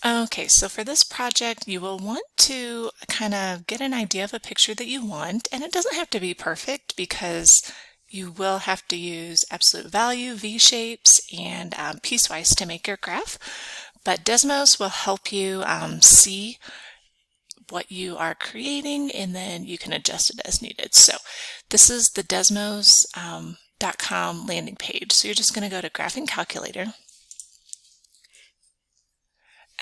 Okay, so for this project, you will want to kind of get an idea of a picture that you want, and it doesn't have to be perfect because you will have to use absolute value, V-shapes, and piecewise to make your graph. But Desmos will help you see what you are creating, and then you can adjust it as needed. So this is the Desmos.com landing page. So you're just going to go to Graphing Calculator.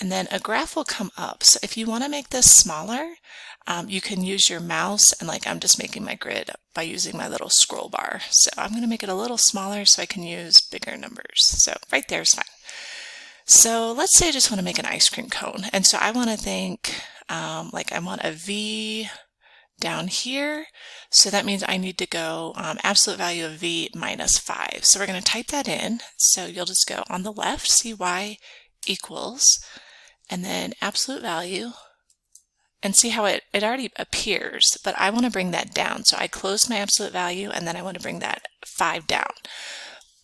And then a graph will come up. So if you want to make this smaller, you can use your mouse, and like I'm just making my grid by using my little scroll bar. So I'm going to make it a little smaller so I can use bigger numbers. So right there is fine. So let's say I just want to make an ice cream cone. And so I want to think like I want a V down here. So that means I need to go absolute value of V minus 5. So we're going to type that in. So you'll just go on the left, see y equals, and then absolute value, and see how it already appears, but I want to bring that down. So I closed my absolute value, and then I want to bring that 5 down.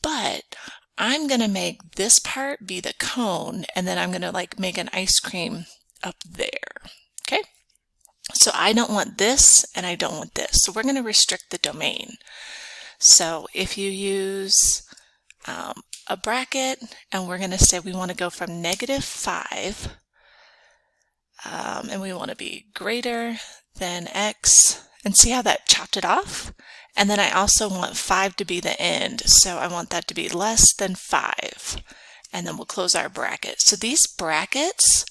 But I'm going to make this part be the cone, and then I'm going to like make an ice cream up there. Okay? So I don't want this, and I don't want this. So we're going to restrict the domain. So if you use a bracket, and we're going to say we want to go from -5 and we want to be greater than x, and see how that chopped it off. And then I also want 5 to be the end, so I want that to be less than 5, and then we'll close our bracket. So these brackets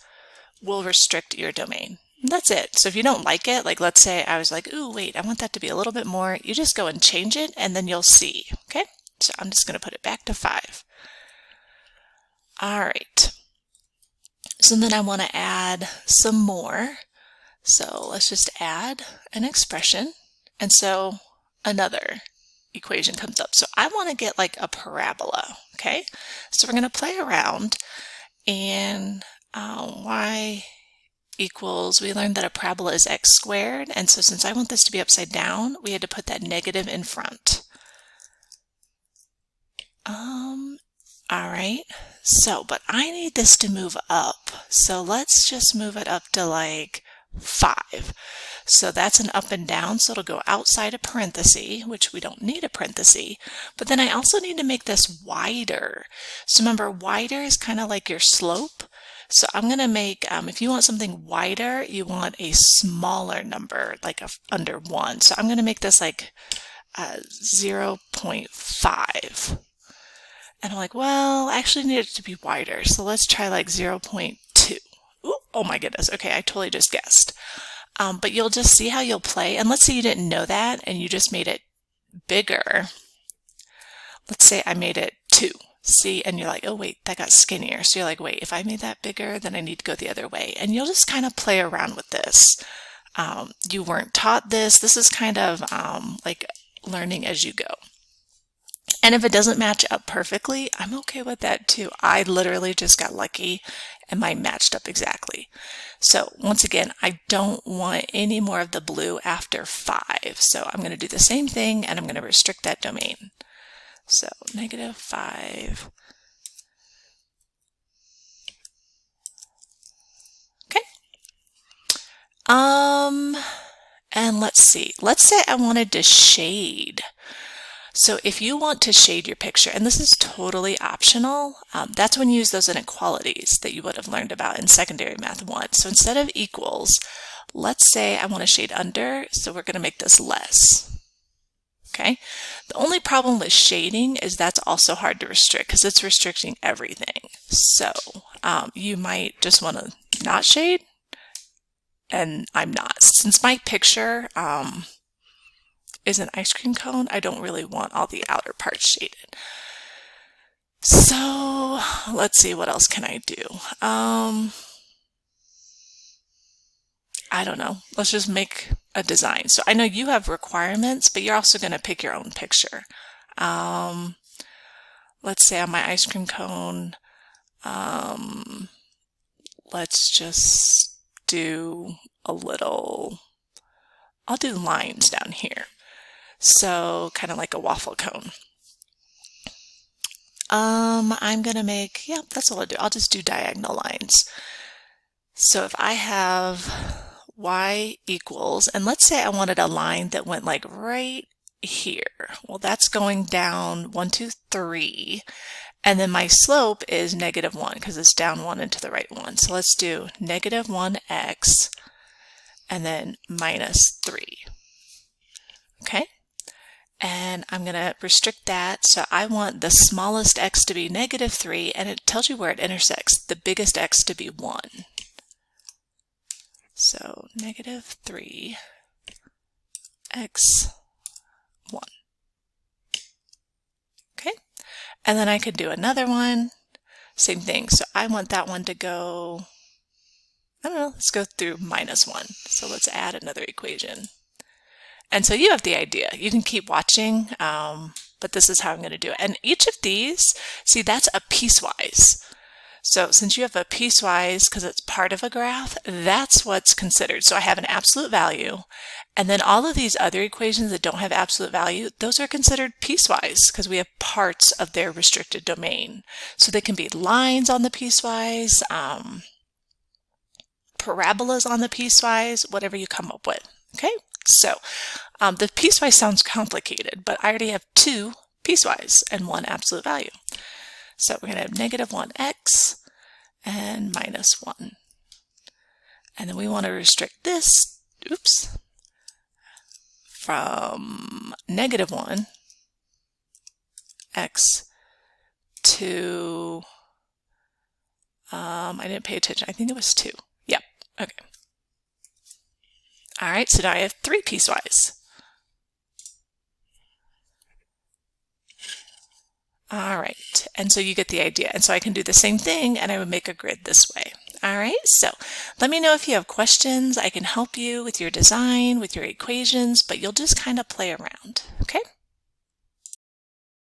will restrict your domain. That's it. So if you don't like it, like let's say I was like, ooh, wait, I want that to be a little bit more, you just go and change it, and then you'll see. Okay, so I'm just going to put it back to 5. All right, so then I want to add some more. So let's just add an expression. And so another equation comes up. So I want to get like a parabola, okay? So we're going to play around, and y equals, we learned that a parabola is x squared. And so since I want this to be upside down, we had to put that negative in front. All right, so, but I need this to move up. So let's just move it up to like 5. So that's an up and down, so it'll go outside a parenthesis, which we don't need a parenthesis. But then I also need to make this wider. So remember, wider is kind of like your slope. So I'm going to make, if you want something wider, you want a smaller number, like under 1. So I'm going to make this like 0.5. And I'm like, well, I actually need it to be wider. So let's try like 0.2. Ooh, oh my goodness. Okay, I totally just guessed. But you'll just see how you'll play. And let's say you didn't know that and you just made it bigger. Let's say I made it 2. See, and you're like, oh wait, that got skinnier. So you're like, wait, if I made that bigger, then I need to go the other way. And you'll just kind of play around with this. You weren't taught this. This is kind of like learning as you go. And if it doesn't match up perfectly, I'm okay with that too. I literally just got lucky and mine matched up exactly. So once again, I don't want any more of the blue after 5. So I'm going to do the same thing, and I'm going to restrict that domain. So -5. Okay. And let's see. Let's say I wanted to shade. So if you want to shade your picture, and this is totally optional, that's when you use those inequalities that you would have learned about in secondary math 1. So instead of equals, let's say I want to shade under, so we're going to make this less. Okay. The only problem with shading is that's also hard to restrict because it's restricting everything. So you might just want to not shade, and I'm not. Since my picture is an ice cream cone, I don't really want all the outer parts shaded. So let's see, what else can I do? I don't know. Let's just make a design. So I know you have requirements, but you're also going to pick your own picture. Let's say on my ice cream cone, let's just do a little, I'll do lines down here. So kind of like a waffle cone. I'm going to make, yeah, that's all I'll do. I'll just do diagonal lines. So if I have y equals, and let's say I wanted a line that went like right here. Well, that's going down 1, 2, 3. And then my slope is -1 because it's down 1 and to the right 1. So let's do -1x and then -3. Okay? And I'm going to restrict that. So I want the smallest x to be -3, and it tells you where it intersects. The biggest x to be 1. So -3 x 1. Okay? And then I could do another one. Same thing. So I want that one to go, I don't know, let's go through -1. So let's add another equation. And so you have the idea. You can keep watching, but this is how I'm going to do it. And each of these, see, that's a piecewise. So since you have a piecewise, because it's part of a graph, that's what's considered. So I have an absolute value, and then all of these other equations that don't have absolute value, those are considered piecewise because we have parts of their restricted domain. So they can be lines on the piecewise, parabolas on the piecewise, whatever you come up with. Okay, so the piecewise sounds complicated, but I already have 2 piecewise and 1 absolute value. So we're going to have -1x and -1. And then we want to restrict this, oops, from -1x to, I didn't pay attention, I think it was 2. Yep, okay. All right, so now I have 3 piecewise. All right, and so you get the idea. And so I can do the same thing, and I would make a grid this way. All right, so let me know if you have questions. I can help you with your design, with your equations, but you'll just kind of play around, okay?